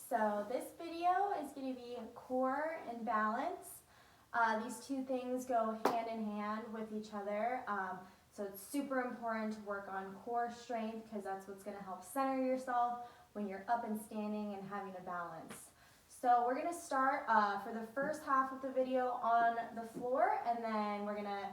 So this video is going to be core and balance. These two things go hand in hand with each other. So it's super important to work on core strength because that's what's going to help center yourself when you're up and standing and having a balance. So we're going to start for the first half of the video on the floor, and then we're going to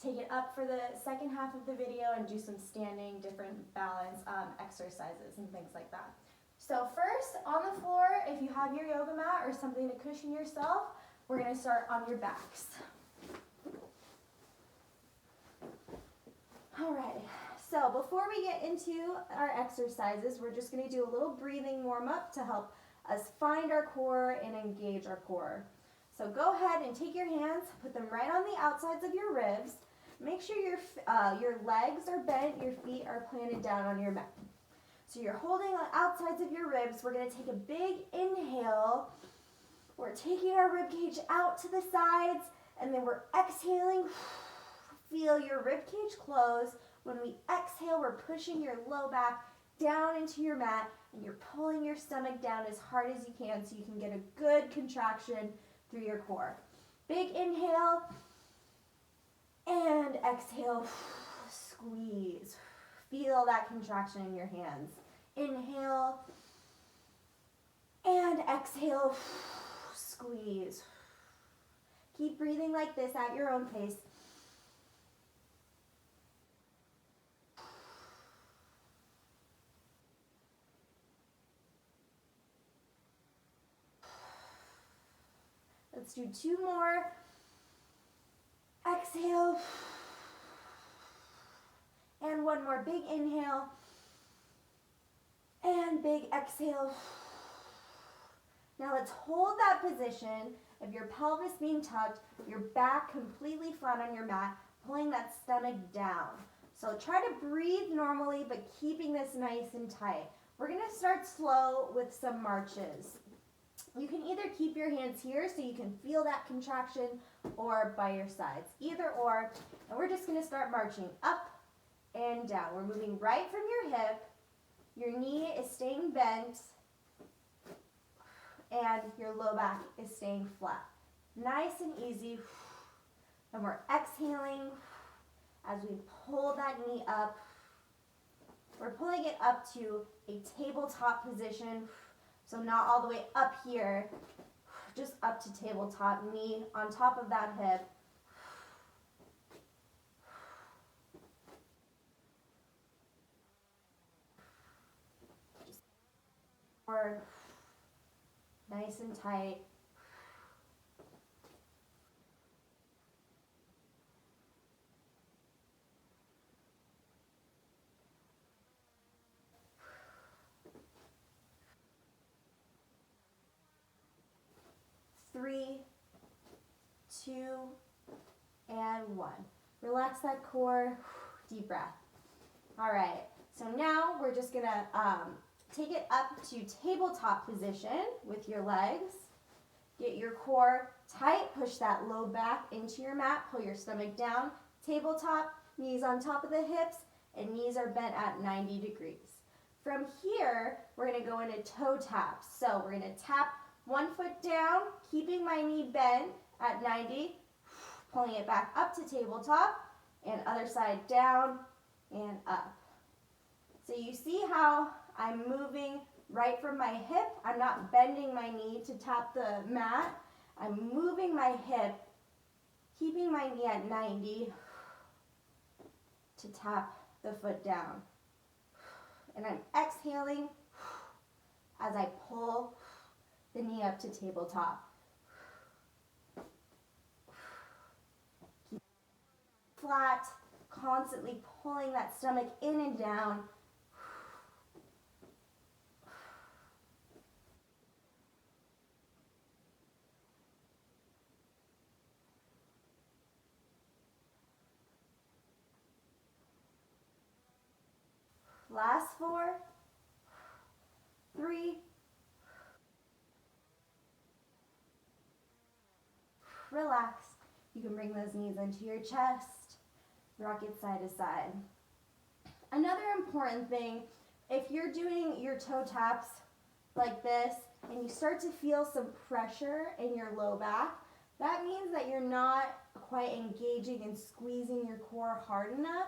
take it up for the second half of the video and do some standing different balance exercises and things like that. So first, on the floor, if you have your yoga mat or something to cushion yourself, we're going to start on your backs. Alright, so before we get into our exercises, we're just going to do a little breathing warm-up to help us find our core and engage our core. So go ahead and take your hands, put them right on the outsides of your ribs. Make sure your legs are bent, your feet are planted down on your mat. So you're holding on outsides of your ribs. We're going to take a big inhale. We're taking our rib cage out to the sides, and then we're exhaling. Feel your rib cage close. When we exhale, we're pushing your low back down into your mat, and you're pulling your stomach down as hard as you can so you can get a good contraction through your core. Big inhale, and exhale, squeeze. Feel that contraction in your hands. Inhale, and exhale, squeeze. Keep breathing like this at your own pace. Let's do two more. Exhale. And one more big inhale. And big exhale. Now let's hold that position of your pelvis being tucked, your back completely flat on your mat, pulling that stomach down. So try to breathe normally, but keeping this nice and tight. We're going to start slow with some marches. You can either keep your hands here so you can feel that contraction, or by your sides, either or. And we're just going to start marching up and down. We're moving right from your hip. Your knee is staying bent, and your low back is staying flat. Nice and easy. And we're exhaling as we pull that knee up. We're pulling it up to a tabletop position. So not all the way up here, just up to tabletop, knee on top of that hip. Just more nice and tight. Three, two, and one. Relax that core, deep breath. All right, so now we're just gonna take it up to tabletop position with your legs. Get your core tight, push that low back into your mat, pull your stomach down. Tabletop, knees on top of the hips, and knees are bent at 90 degrees. From here, we're gonna go into toe taps. So we're gonna tap one foot down, keeping my knee bent at 90, pulling it back up to tabletop, and other side down and up. So you see how I'm moving right from my hip. I'm not bending my knee to tap the mat. I'm moving my hip, keeping my knee at 90 to tap the foot down. And I'm exhaling as I pull the knee up to tabletop. Keep flat, constantly pulling that stomach in and down. Last four, three, relax. You can bring those knees into your chest, rock it side to side. Another important thing, if you're doing your toe taps like this, and you start to feel some pressure in your low back, that means that you're not quite engaging and squeezing your core hard enough.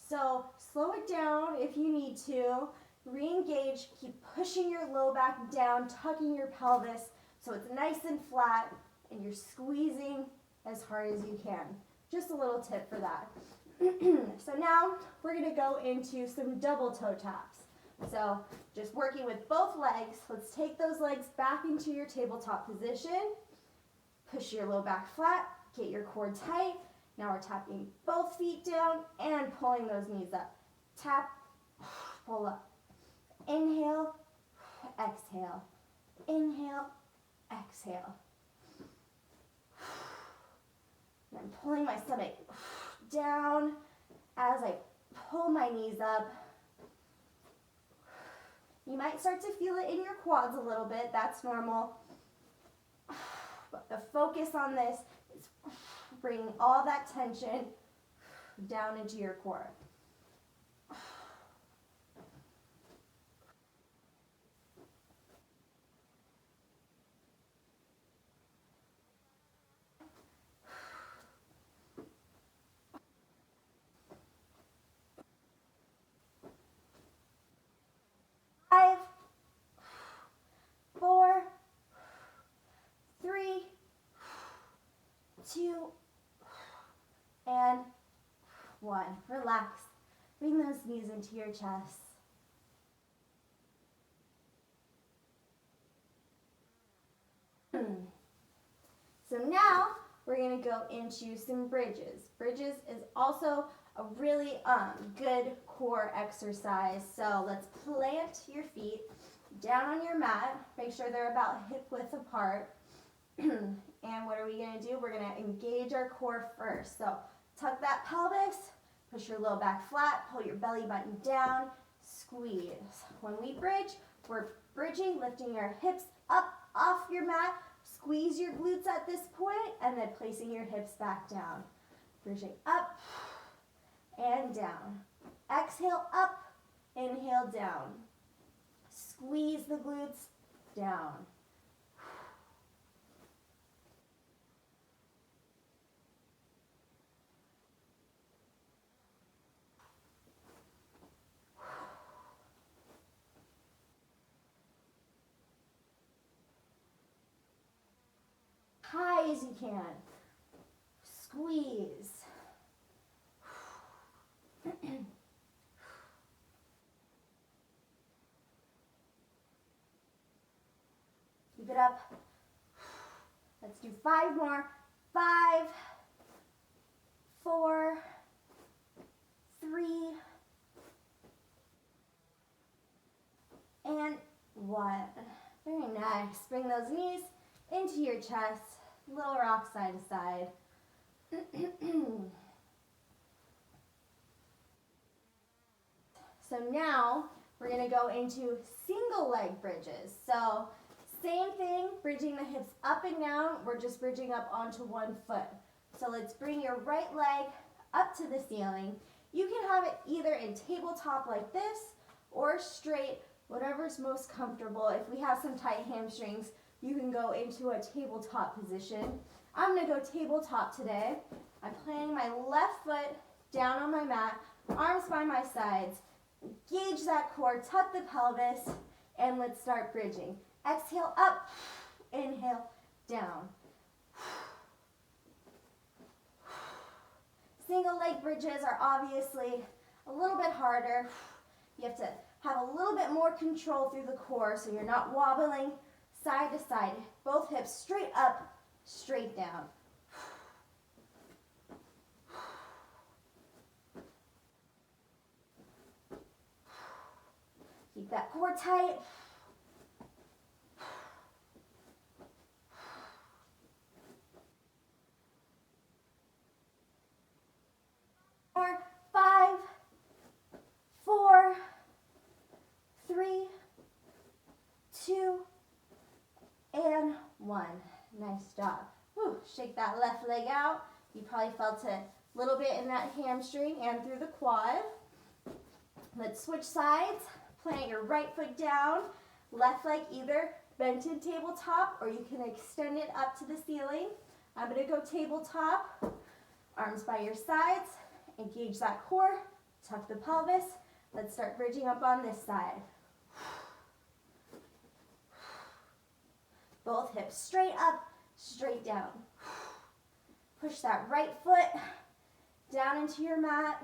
So slow it down if you need to. Re-engage, keep pushing your low back down, tucking your pelvis so it's nice and flat, and you're squeezing as hard as you can. Just a little tip for that. So now we're going to go into some double toe taps. So just working with both legs. Let's take those legs back into your tabletop position. Push your low back flat, get your core tight. Now we're tapping both feet down and pulling those knees up. Tap, pull up. Inhale, exhale. Inhale, exhale. And I'm pulling my stomach down as I pull my knees up. You might start to feel it in your quads a little bit. That's normal. But the focus on this is bringing all that tension down into your core. Five, 4, 3, 2, and 1. Relax. Bring those knees into your chest. So now we're going to go into some bridges. Bridges is also a really good core exercise. So let's plant your feet down on your mat. Make sure they're about hip width apart. And what are we going to do? We're going to engage our core first. So tuck that pelvis, push your low back flat, pull your belly button down, squeeze. When we bridge, we're bridging, lifting our hips up off your mat. Squeeze your glutes at this point, and then placing your hips back down. Bridging up and down. Exhale up, inhale down. Squeeze the glutes down. High as you can. Squeeze. Keep it up. Let's do 5 more. 5, 4, 3, and 1. Very nice. Bring those knees into your chest. Little rock side to side. So now we're going to go into single leg bridges. So same thing, bridging the hips up and down. We're just bridging up onto one foot. So let's bring your right leg up to the ceiling. You can have it either in tabletop like this or straight, whatever's most comfortable. If we have some tight hamstrings, you can go into a tabletop position. I'm going to go tabletop today. I'm planting my left foot down on my mat, arms by my sides. Engage that core, tuck the pelvis, and let's start bridging. Exhale up, inhale down. Single leg bridges are obviously a little bit harder. You have to have a little bit more control through the core so you're not wobbling side to side. Both hips straight up, straight down. Keep that core tight. More. 5, 4, 3, 2, and 1. Nice job. Whew. Shake that left leg out. You probably felt a little bit in that hamstring and through the quad. Let's switch sides. Plant your right foot down. Left leg either bented tabletop or you can extend it up to the ceiling. I'm going to go tabletop, arms by your sides, engage that core, tuck the pelvis. Let's start bridging up on this side. Both hips straight up, straight down. Push that right foot down into your mat.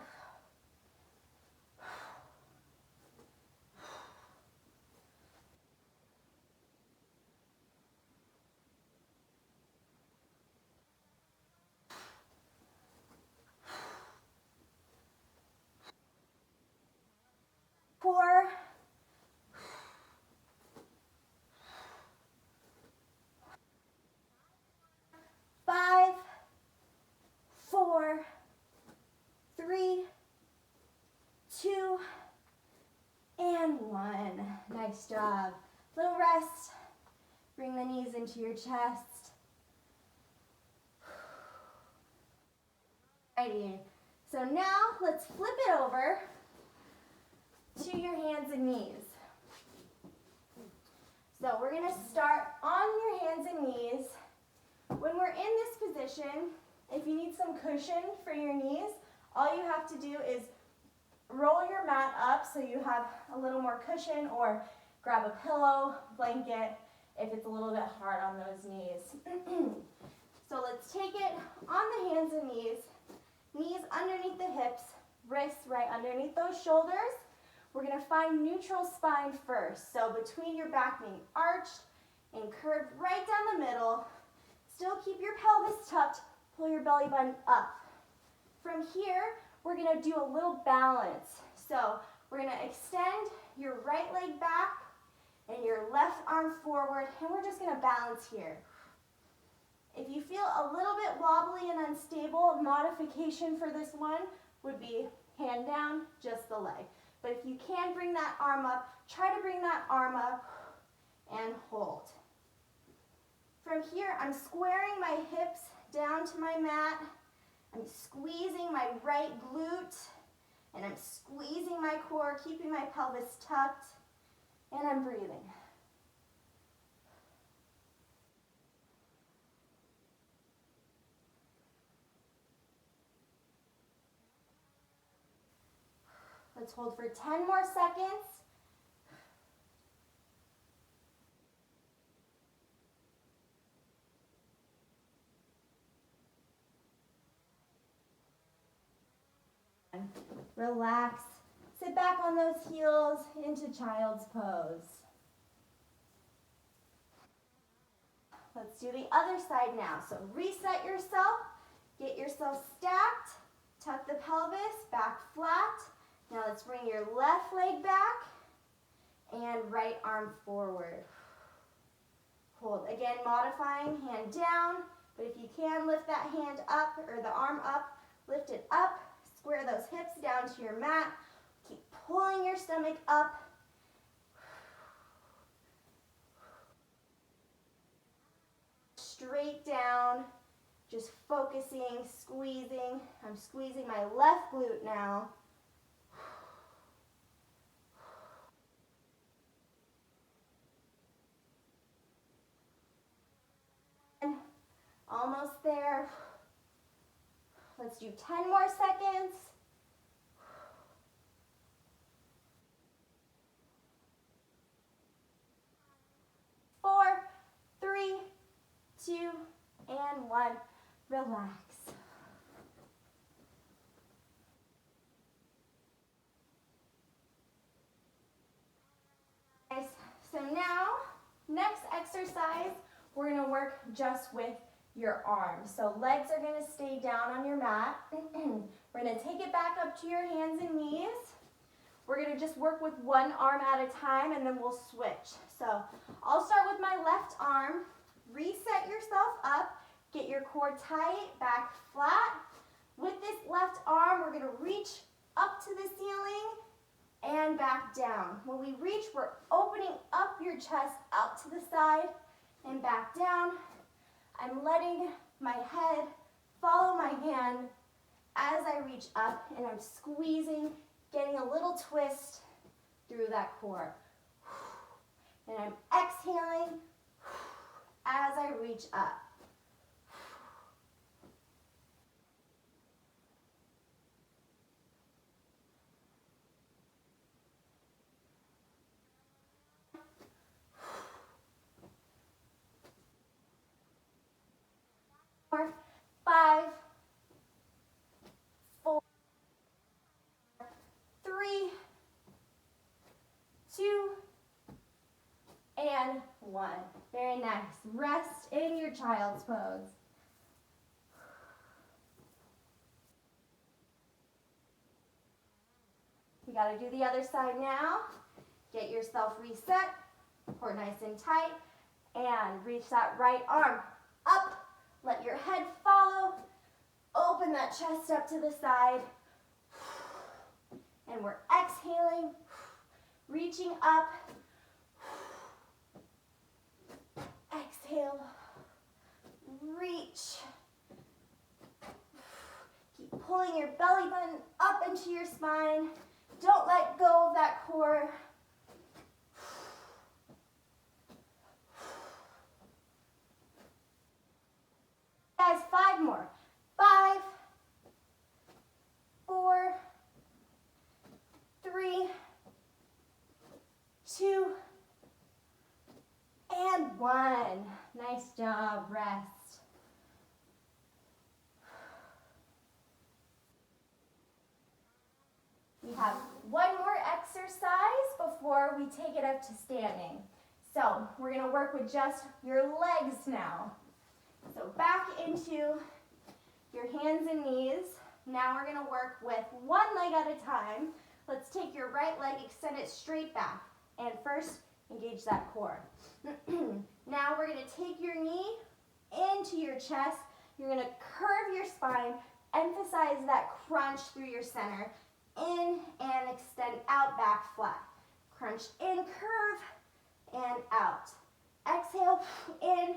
Four, 5, 4, 3, 2, and 1. Nice job. Little rest. Bring the knees into your chest. Alrighty. So now let's flip it over to your hands and knees. So we're going to start on your hands and knees. When we're in this position, if you need some cushion for your knees, all you have to do is roll your mat up so you have a little more cushion, or grab a pillow, blanket, if it's a little bit hard on those knees. So let's take it on the hands and knees, knees underneath the hips, wrists right underneath those shoulders. We're going to find neutral spine first. So between your back being arched and curved right down the middle. Still keep your pelvis tucked, pull your belly button up. From here, we're going to do a little balance. So we're going to extend your right leg back and your left arm forward, and we're just going to balance here. If you feel a little bit wobbly and unstable, modification for this one would be hand down, just the leg. But if you can bring that arm up, try to bring that arm up and hold. From here, I'm squaring my hips down to my mat. I'm squeezing my right glute, and I'm squeezing my core, keeping my pelvis tucked, and I'm breathing. Let's hold for 10 more seconds. Relax. Sit back on those heels into child's pose. Let's do the other side now. So reset yourself, get yourself stacked, tuck the pelvis, back flat. Now let's bring your left leg back and right arm forward. Hold. Again, modifying hand down, but if you can, lift that hand up or the arm up, lift it up. Square those hips down to your mat. Keep pulling your stomach up. Straight down, just focusing, squeezing. I'm squeezing my left glute now. Almost there. Let's do 10 more seconds. Four, 3, 2, and 1. Relax. So now, next exercise, we're going to work just with your arms. So legs are going to stay down on your mat. We're going to take it back up to your hands and knees. We're going to just work with one arm at a time, and then we'll switch. So I'll start with my left arm. Reset yourself up. Get your core tight, back flat. With this left arm, we're going to reach up to the ceiling and back down. When we reach, we're opening up your chest out to the side and back down. I'm letting my head follow my hand as I reach up, and I'm squeezing, getting a little twist through that core. And I'm exhaling as I reach up. 4, 5, 4, 3, 2, and 1. Very nice. Rest in your child's pose. You got to do the other side now. Get yourself reset, core nice and tight, and reach that right arm up. Let your head follow. Open that chest up to the side. And we're exhaling, reaching up. Exhale, reach. Keep pulling your belly button up into your spine. Don't let go of that core. Guys, 5 more. 5, 4, 3, 2, and 1. Nice job, rest. We have one more exercise before we take it up to standing. So we're going to work with just your legs now. So back into your hands and knees. Now we're going to work with one leg at a time. Let's take your right leg, extend it straight back. And first, engage that core. Now we're going to take your knee into your chest. You're going to curve your spine. Emphasize that crunch through your center. In and extend out, back flat. Crunch in, curve, and out. Exhale, in,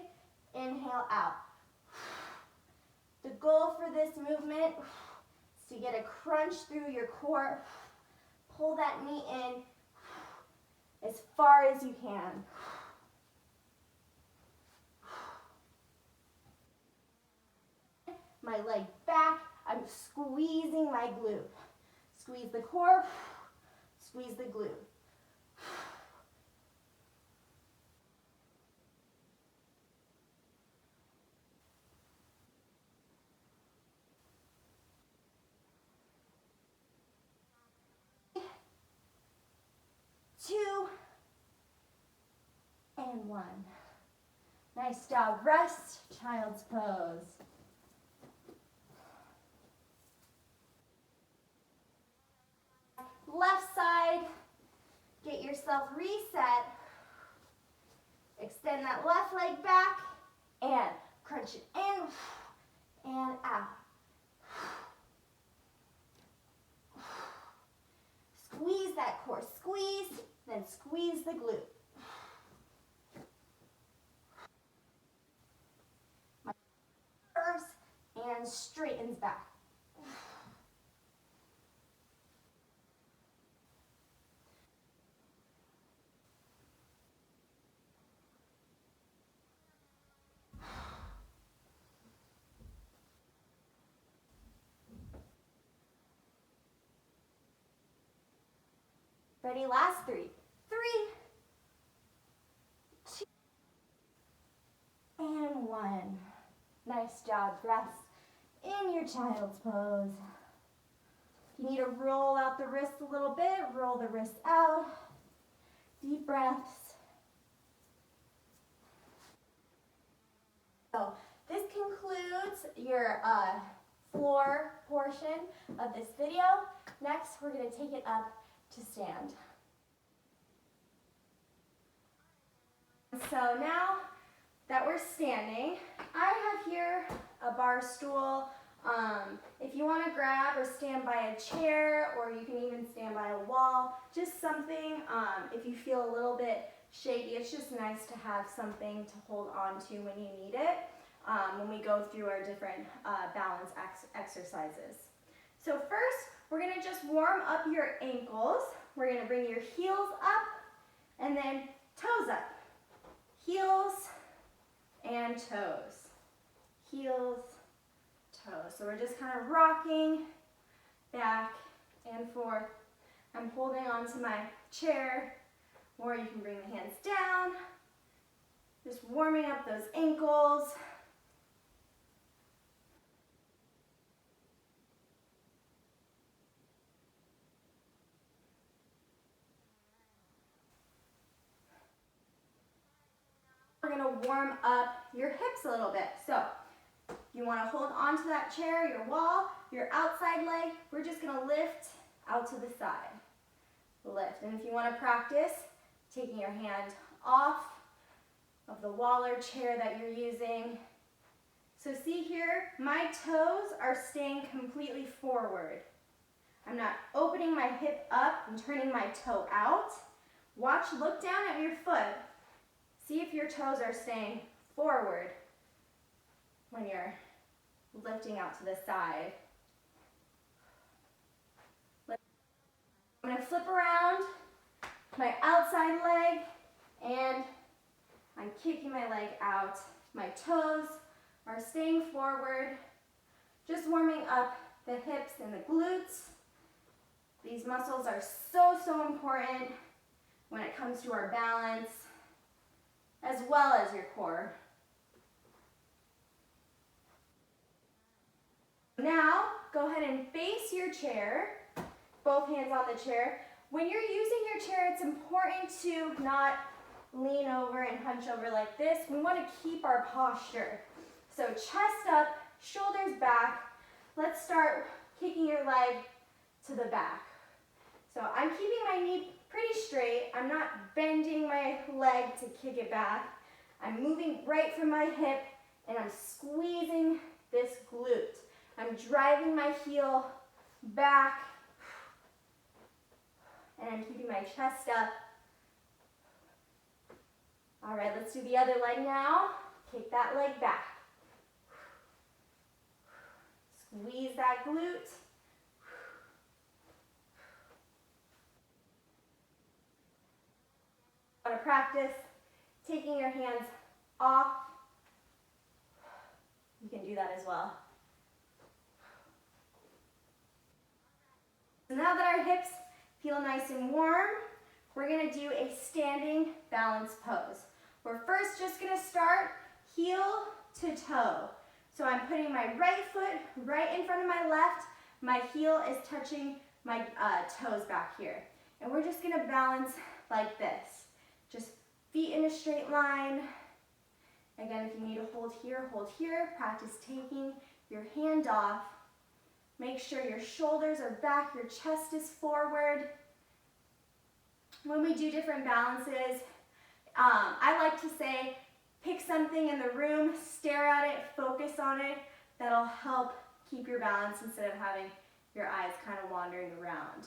inhale, out. The goal for this movement is to get a crunch through your core. Pull that knee in as far as you can. My leg back, I'm squeezing my glute. Squeeze the core, squeeze the glute. Two, and 1. Nice job. Rest, child's pose. Left side, get yourself reset. Extend that left leg back and crunch it in and out. Squeeze that core, squeeze, then squeeze the glute. My curves and straightens back. Ready, last 3. 3, 2, and 1. Nice job. Rest in your child's pose. If you need to roll out the wrists a little bit, roll the wrists out. Deep breaths. So this concludes your floor portion of this video. Next, we're going to take it up to stand. So now that we're standing, I have here a bar stool. If you want to grab or stand by a chair, or you can even stand by a wall, just something, if you feel a little bit shaky, it's just nice to have something to hold on to when you need it, when we go through our different balance exercises. So first, we're going to just warm up your ankles. We're going to bring your heels up and then toes up. heels and toes. Heels, toes. So we're just kind of rocking back and forth. I'm holding onto my chair, or you can bring the hands down. Just warming up those ankles. We're gonna warm up your hips a little bit. So you wanna hold onto that chair, your wall, your outside leg. We're just gonna lift out to the side. Lift. And if you wanna practice taking your hand off of the wall or chair that you're using. So see here, my toes are staying completely forward. I'm not opening my hip up and turning my toe out. Watch, look down at your foot. See if your toes are staying forward when you're lifting out to the side. I'm going to flip around my outside leg and I'm kicking my leg out. My toes are staying forward, just warming up the hips and the glutes. These muscles are so important when it comes to our balance, as well as your core. Now, go ahead and face your chair, both hands on the chair. When you're using your chair, it's important to not lean over and hunch over like this. We want to keep our posture. So chest up, shoulders back. Let's start kicking your leg to the back. So I'm keeping my knee pretty straight. I'm not bending my leg to kick it back. I'm moving right from my hip and I'm squeezing this glute. I'm driving my heel back and I'm keeping my chest up. All right, let's do the other leg now. Kick that leg back. Squeeze that glute. Want to practice taking your hands off. You can do that as well. So now that our hips feel nice and warm, we're going to do a standing balance pose. We're first just going to start heel to toe. So I'm putting my right foot right in front of my left. My heel is touching my toes back here. And we're just going to balance like this. Just feet in a straight line. Again, if you need to hold here, hold here. Practice taking your hand off. Make sure your shoulders are back, your chest is forward. When we do different balances, I like to say, pick something in the room, stare at it, focus on it. That'll help keep your balance instead of having your eyes kind of wandering around.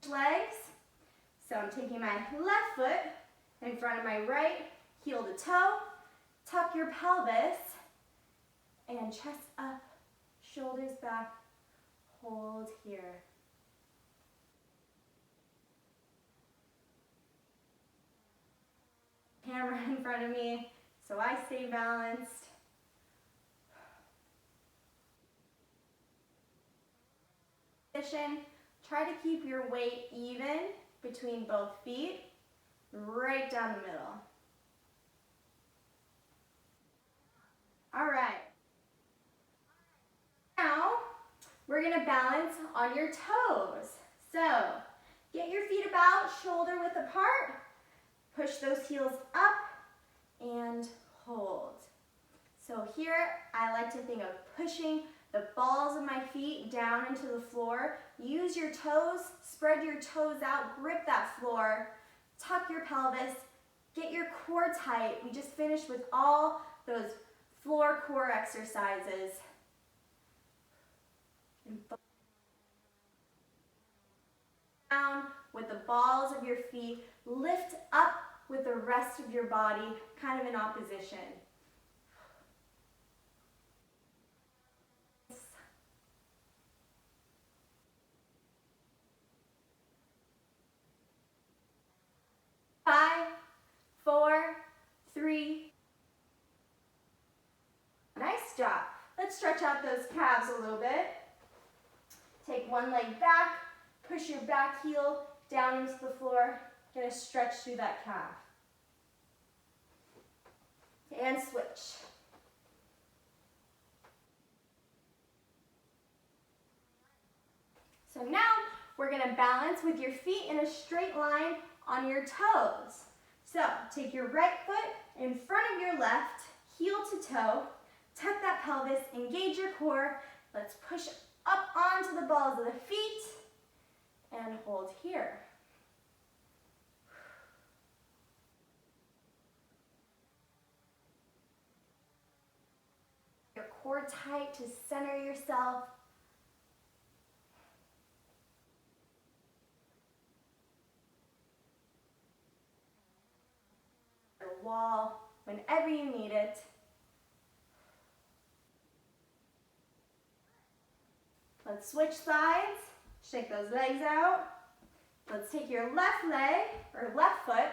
Legs. So I'm taking my left foot in front of my right, heel to toe. Tuck your pelvis and chest up, shoulders back, hold here. Camera in front of me so I stay balanced. Position. Try to keep your weight even between both feet, right down the middle. All right. Now, we're going to balance on your toes. So, get your feet about shoulder width apart. Push those heels up and hold. So here, I like to think of pushing the balls of my feet down into the floor. Use your toes, spread your toes out, grip that floor, tuck your pelvis, get your core tight. We just finished with all those floor core exercises. Down with the balls of your feet, lift up with the rest of your body, kind of in opposition. stretch out those calves a little bit. Take one leg back, push your back heel down into the floor, get a stretch through that calf. And switch. So now we're going to balance with your feet in a straight line on your toes. So take your right foot in front of your left, heel to toe, tuck that pelvis, engage your core. Let's push up onto the balls of the feet and hold here. Your core tight to center yourself. Wall whenever you need it. Let's switch sides, shake those legs out. Let's take your left leg or left foot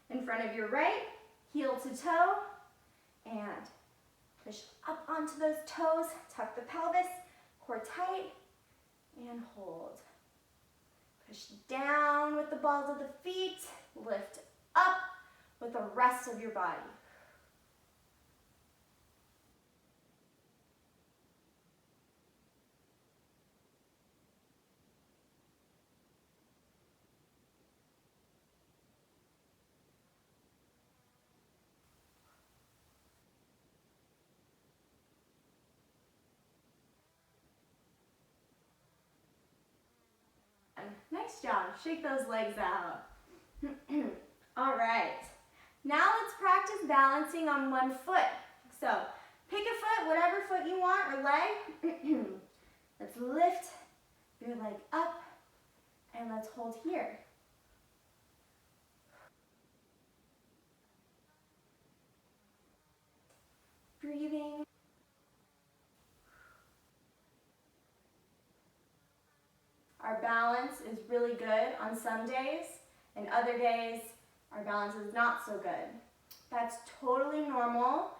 in front of your right, heel to toe, and push up onto those toes, tuck the pelvis, core tight, and hold. Push down with the balls of the feet, lift up with the rest of your body. Nice job. Shake those legs out. All right. Now let's practice balancing on one foot. So pick a foot, whatever foot you want, or leg. Let's lift your leg up and let's hold here. Breathing. Our balance is really good on some days, and other days our balance is not so good. That's totally normal.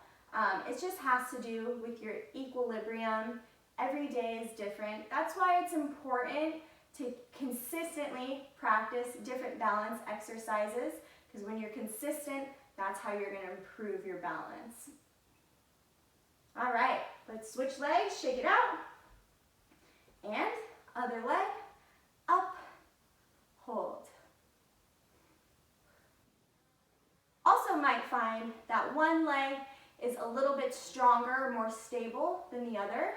It just has to do with your equilibrium. Every day is different. That's why it's important to consistently practice different balance exercises, because when you're consistent, that's how you're going to improve your balance. All right, let's switch legs, shake it out, and other leg, up, hold. Also might find that one leg is a little bit stronger, more stable than the other.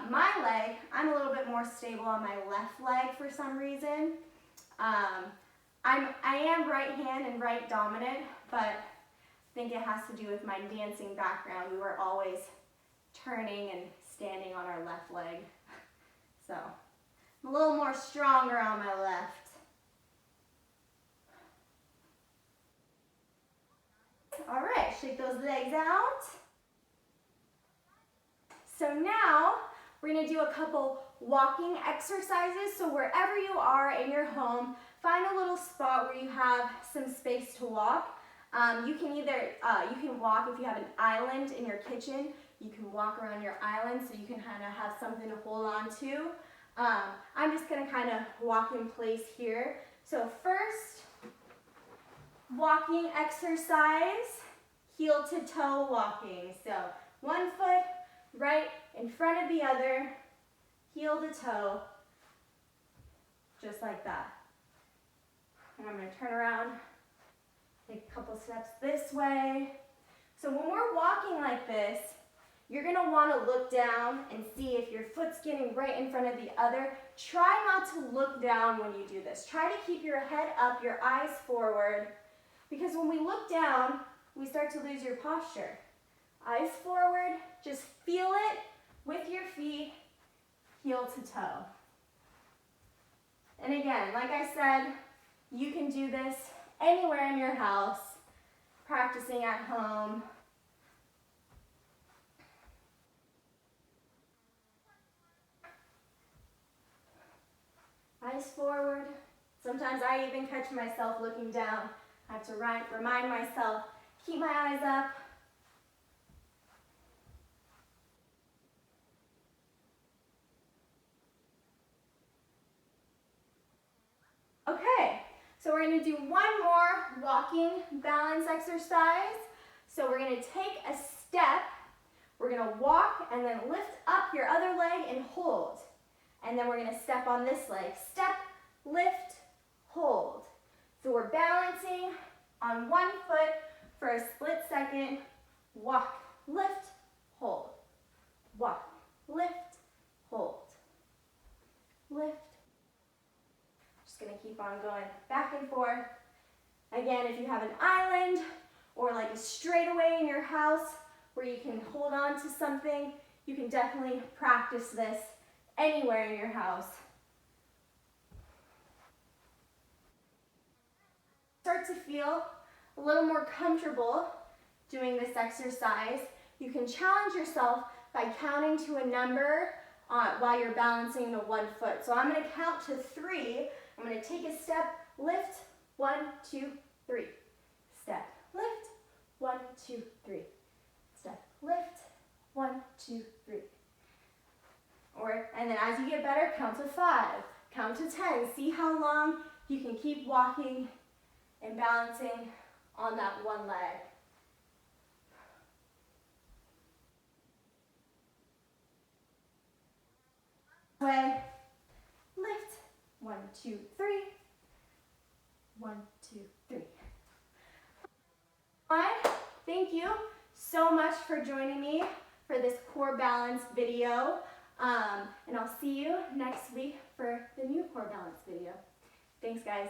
My leg, I'm a little bit more stable on my left leg for some reason. I am right hand and right dominant, but I think it has to do with my dancing background. We were always turning and standing on our left leg. So I'm a little more stronger on my left. All right, shake those legs out. So now we're going to do a couple walking exercises. So wherever you are in your home, find a little spot where you have some space to walk. You can either, you can walk if you have an island in your kitchen. You can walk around your island so you can kind of have something to hold on to. I'm just going to kind of walk in place here. So first, walking exercise, heel to toe walking. So one foot right in front of the other, heel to toe, just like that. And I'm going to turn around, take a couple steps this way. So when we're walking like this, you're going to want to look down and see if your foot's getting right in front of the other. Try not to look down when you do this. Try to keep your head up, your eyes forward, because when we look down, we start to lose your posture. Eyes forward, just feel it with your feet, heel to toe. And again, like I said, you can do this anywhere in your house, practicing at home. Eyes forward. Sometimes I even catch myself looking down. I have to remind myself, keep my eyes up. we're gonna do one more walking balance exercise. So we're gonna take a step, we're gonna walk and then lift up your other leg and hold. And then we're gonna step on this leg. Step, lift, hold. So we're balancing on one foot for a split second. Walk, lift, hold. Walk, lift, hold. Lift. Just gonna keep on going back and forth. Again, if you have an island or like a straightaway in your house where you can hold on to something, you can definitely practice this anywhere in your house. Start to feel a little more comfortable doing this exercise. You can challenge yourself by counting to a number while you're balancing the one foot. So I'm going to count to 3. I'm going to take a step, lift, 1, 2, 3. Step, lift, 1, 2, 3. Step, lift, 1, 2, 3. And then as you get better, count to 5, count to 10. See how long you can keep walking and balancing on that one leg. Way, lift, 1, 2, 3. 1, 2, 3. Thank you so much for joining me for this core balance video. And I'll see you next week for the new core balance video. Thanks, guys.